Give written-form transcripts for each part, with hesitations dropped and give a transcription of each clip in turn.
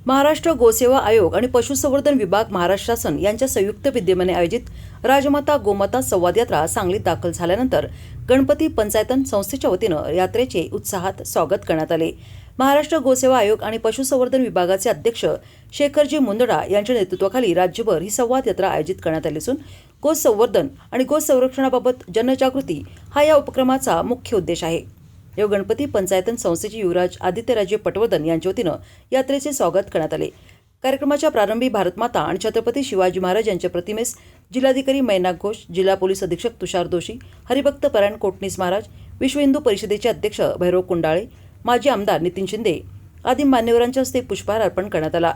महाराष्ट्र गोसेवा आयोग आणि पशुसंवर्धन विभाग महाराष्ट्र शासन यांच्या संयुक्त विद्यमाने आयोजित राजमाता गोमाता संवाद यात्रा सांगलीत दाखल झाल्यानंतर गणपती पंचायतन संस्थेच्या वतीनं यात्रेचे उत्साहात स्वागत करण्यात आले। महाराष्ट्र गोसेवा आयोग आणि पशुसंवर्धन विभागाचे अध्यक्ष शेखरजी मुंदडा यांच्या नेतृत्वाखाली राज्यभर ही संवाद यात्रा आयोजित करण्यात आली असून गोसंवर्धन आणि गोसंरक्षणाबाबत जनजागृती हा या उपक्रमाचा मुख्य उद्देश आहे। या गणपती पंचायतन संस्थेचे युवराज आदित्यराजे पटवर्धन यांच्या वतीनं यात्रेचे स्वागत करण्यात आले। कार्यक्रमाच्या प्रारंभी भारतमाता आणि छत्रपती शिवाजी महाराज यांच्या प्रतिमेस जिल्हाधिकारी मैनाक घोष, जिल्हा पोलीस अधीक्षक तुषार दोशी, हरिभक्त परायण कोटणीस महाराज, विश्व हिंदू परिषदेचे अध्यक्ष भैरव कुंडाळे, माजी आमदार नितीन शिंदे आदी मान्यवरांच्या हस्ते पुष्पहार अर्पण करण्यात आला।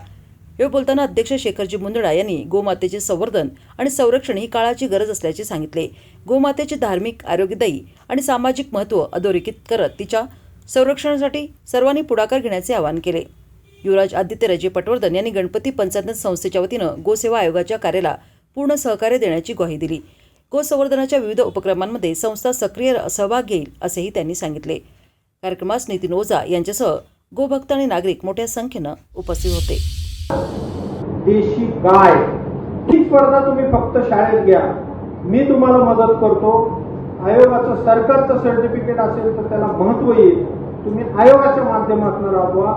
यावेळी बोलताना अध्यक्ष शेखरजी मुंदडा यांनी गोमातेचे संवर्धन आणि संरक्षण ही काळाची गरज असल्याचे सांगितले। गोमातेचे धार्मिक, आरोग्यदायी आणि सामाजिक महत्त्व अधोरेखित करत तिच्या संरक्षणासाठी सर्वांनी पुढाकार घेण्याचे आवाहन केले। युवराज आदित्यराजे पटवर्धन यांनी गणपती पंचायत संस्थेच्या वतीनं गोसेवा आयोगाच्या कार्याला पूर्ण सहकार्य देण्याची ग्वाही दिली। गोसंवर्धनाच्या विविध उपक्रमांमध्ये संस्था सक्रिय सहभाग घेईल असेही त्यांनी सांगितले। कार्यक्रमास नितीन ओझा यांच्यासह गोभक्त आणि नागरिक मोठ्या संख्येनं उपस्थित होते। देशी गाय ही स्पर्धा तुम्ही फक्त शाळेत घ्या, मी तुम्हाला मदत करतो। आयोगाचं सरकारचं सर्टिफिकेट असेल तर त्याला महत्त्व येईल। तुम्ही आयोगाच्या माध्यमातून राबवा,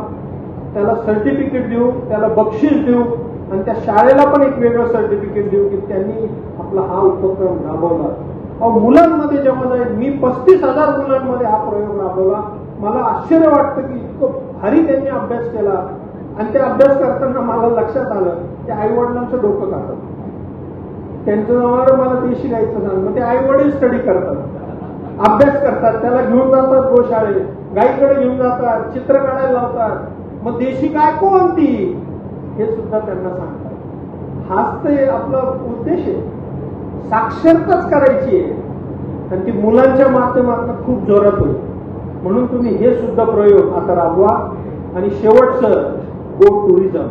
त्याला सर्टिफिकेट देऊ, त्याला बक्षीस देऊ आणि त्या शाळेला पण एक वेगळं सर्टिफिकेट देऊ की त्यांनी आपला हा उपक्रम राबवला। मुलांमध्ये जेव्हा जाईल, मी 35,000 मुलांमध्ये हा प्रयोग राबवला, मला आश्चर्य वाटतं की इतकं भारी त्यांनी अभ्यास केला आणि ते अभ्यास करताना मला लक्षात आलं की आई वडिलांचं डोकं खातं। त्यांचं जवळ मला देशी गायचं सांग, मग ते आई वडील स्टडी करतात, अभ्यास करतात, त्याला घेऊन जातात गोशाळेत, गायीकडे घेऊन जातात, चित्र काढायला लावतात, मग देशी गाय कोणती हे सुद्धा त्यांना सांगतात। हाच ते आपला उद्देश आहे, साक्षरताच करायची आहे आणि ती मुलांच्या माध्यमातून खूप जोरात होईल। म्हणून तुम्ही हे सुद्धा प्रयोग आता राबवा। आणि शेवटचं गो टुरिझम,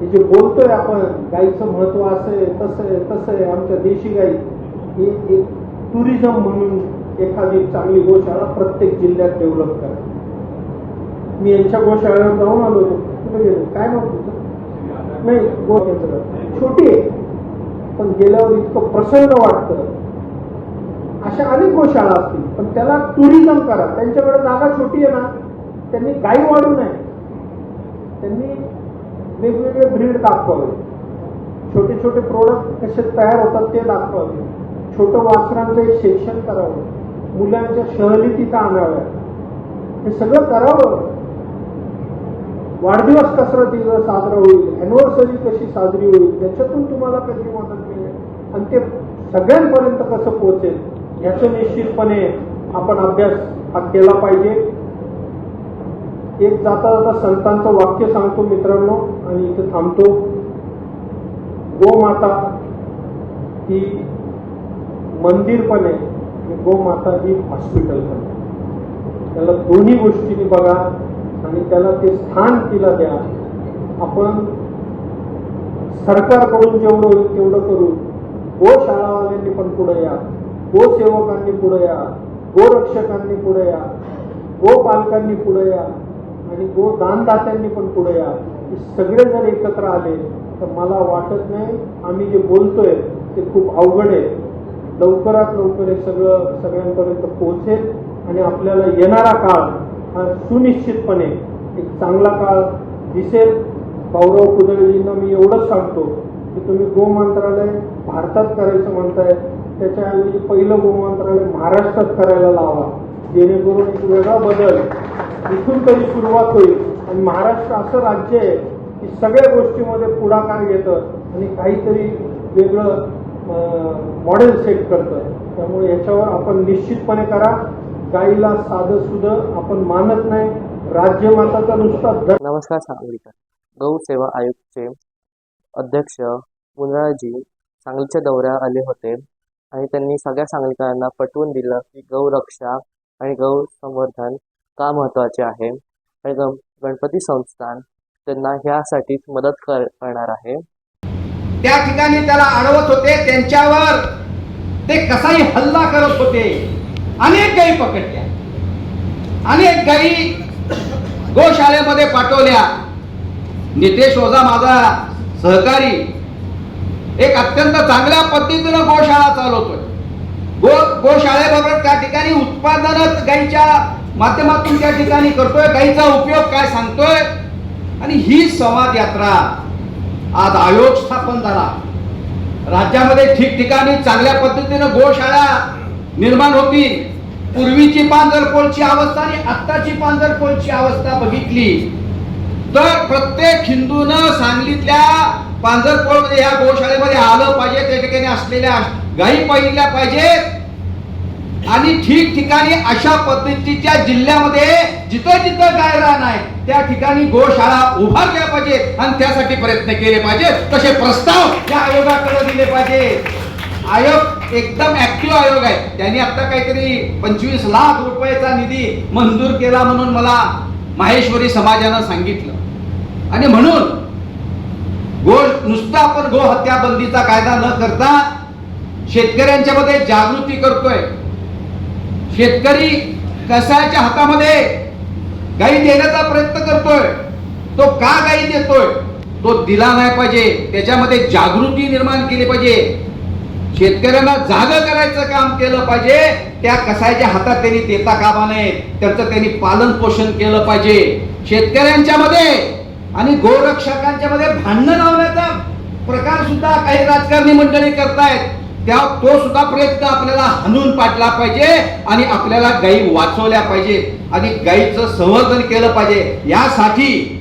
हे जे बोलतोय आपण गाईचं महत्व असं आहे, तसं आहे, तसं आहे, आमच्या देशी गाई हे एक टुरिझम म्हणून एखादी चांगली गोशाळा प्रत्येक जिल्ह्यात डेव्हलप करा। मी यांच्या गोशाळेवर जाऊन आलो होतो, कुठे गेलो काय नव्हतं, नाही गो केंद्र छोटी आहे पण गेल्यावर इतकं प्रसन्न वाटतं। अशा अनेक गोशाळा असतील पण त्याला टुरिझम करा। त्यांच्याकडे जागा छोटी आहे ना, त्यांनी गाई वाढू नये, त्यांनी वेगवेगळे ब्रीड दाखवावे, छोटे छोटे प्रोडक्ट कसे तयार होतात ते दाखवावे, छोटं वासरांचं एक सेक्शन करावं, मुलांच्या सहली तिथं आणाव्या, हे सगळं करावं। वाढदिवस कसा तिथं साजरा होईल, अॅनिव्हर्सरी कशी साजरी होईल, त्याच्यातून तुम्हाला कशी मदत मिळेल आणि ते सगळ्यांपर्यंत कसं पोहोचेल याचं निश्चितपणे आपण अभ्यास हा केला पाहिजे। एक जाता जाता संतांचं वाक्य सांगतो मित्रांनो आणि इथे थांबतो। गोमाता ही मंदिर पण आहे, गोमाता ही हॉस्पिटल पण आहे। त्याला दोन्ही गोष्टींनी बघा आणि त्याला ते स्थान तिला द्या। आपण सरकारकडून जेवढं होईल तेवढं करू, गोशाळावाल्यांनी पण पुढे या, गोसेवकांनी पुढे या, गोरक्षकांनी पुढे या, गोपालकांनी पुढे या आणि गोदानदात्यांनी पण पुढे या। हे सगळे जर एकत्र आले तर मला वाटत नाही आम्ही जे बोलतोय ते खूप अवघड आहे। लवकरात लवकर हे सगळं सगळ्यांपर्यंत पोहोचेल आणि आपल्याला येणारा काळ हा सुनिश्चितपणे एक चांगला काळ दिसेल। गौरव कुदळजींना मी एवढंच सांगतो की तुम्ही गोमंत्रालय भारतात करायचं म्हणताय, त्याच्याऐवजी पहिलं गोमंत्रालय महाराष्ट्रात करायला लावा, जेणेकरून एक वेगळा बदल इथून तरी सुरुवात होईल। आणि महाराष्ट्र असं राज्य आहे की सगळ्या गोष्टीमध्ये पुढाकार घेतं आणि काहीतरी वेगळं मॉडेल सेट करतं। त्यामुळे याच्यावर आपण निश्चितपणे करा। गाईला साधं सुधं आपण मानत नाही, राज्यमाताचा नुसता। नमस्कार सांगलीकर, गौ सेवा आयोगचे अध्यक्ष मुंदडाजी सांगलीच्या दौऱ्यावर आले होते आणि त्यांनी सगळ्या सांगलीकरांना पटवून दिलं की गौ रक्षा आणि गौ संवर्धन का महत्त्वाचे आहे आणि गणपती संस्थान त्यांना ह्यासाठीच मदत करणार आहे। त्या ठिकाणी त्याला अडवत होते, त्यांच्यावर ते कसाही हल्ला करत होते। अनेक गायी पकडल्या, अनेक गायी गोशाळेमध्ये पाठवल्या नितेश ओझा माझा सहकारी एक अत्यंत चांगल्या पद्धतीनं गोशाळा चालवतोय. गोशाळेबरोबर त्या ठिकाणी उत्पादन गाईच्या माध्यमातून त्या ठिकाणी करतोय, गाईचा उपयोग काय सांगतोय. आणि ही संवाद यात्रा आज आयोग स्थापन झाला. राज्यामध्ये ठिकठिकाणी चांगल्या पद्धतीनं गोशाळा निर्माण होती. पूर्वीची पांजरपोळची अवस्था आणि आत्ताची पांजरपोळची अवस्था बघितली तर प्रत्येक हिंदूनं सांगलीतल्या पांजरपोळमध्ये या गोशाळेमध्ये आलं पाहिजे. त्या ठिकाणी असलेल्या गायी पाहिल्या पाहिजेत आणि ठिकठिकाणी अशा पद्धतीच्या जिल्ह्यामध्ये जिथं जिथं गायरान आहे त्या ठिकाणी गोशाळा उभारल्या पाहिजेत आणि त्यासाठी प्रयत्न केले पाहिजेत. तसे प्रस्ताव या आयोगाकडे दिले पाहिजे. आयोग एकदम ऍक्टिव्ह आयोग आहे. त्यांनी आता काहीतरी 25 लाख रुपयाचा निधी मंजूर केला म्हणून मला माहेश्वरी समाजानं सांगितलं. आणि म्हणून नुसतं आपण गो हत्या बंदीचा कायदा न करता शेतकऱ्यांच्या मध्ये जागृती करतोय. शेतकरी कसायाच्या हातामध्ये गाई देण्याचा प्रयत्न करतोय. तो का गाई देतोय तो दिला नाही पाहिजे. त्याच्यामध्ये जागृती निर्माण केली पाहिजे. शेतकऱ्यांना जाग करायचं काम केलं पाहिजे. त्या कसायच्या हातात त्यांनी देता कामा नये. त्याचं त्यांनी पालन पोषण केलं पाहिजे. शेतकऱ्यांच्या मध्ये आणि गोरक्षकांच्या मध्ये भांडण लावण्याचा प्रकार सुद्धा काही राजकारणी मंडळी करतायत. तो सुद्धा प्रयत्न आपल्याला हाणून पाडला पाहिजे आणि आपल्याला गायी वाचवल्या पाहिजेत आणि गायीचं संवर्धन केलं पाहिजे. यासाठी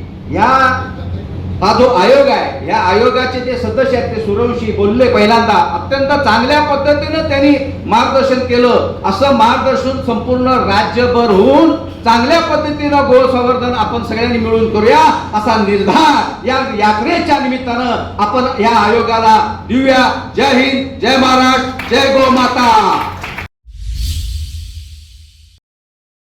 हा जो आयोग आहे या आयोगाचे जे सदस्य आहेत ते सूर्यवंशी बोलले पहिल्यांदा अत्यंत चांगल्या पद्धतीनं त्यांनी मार्गदर्शन केलं. असं मार्गदर्शन संपूर्ण राज्यभर होऊन चांगल्या पद्धतीनं गो संवर्धन आपण सगळ्यांनी मिळून करूया असा निर्धार या यात्रेच्या निमित्तानं आपण या आयोगाला देऊया. जय हिंद, जय महाराष्ट्र, जय गो माता.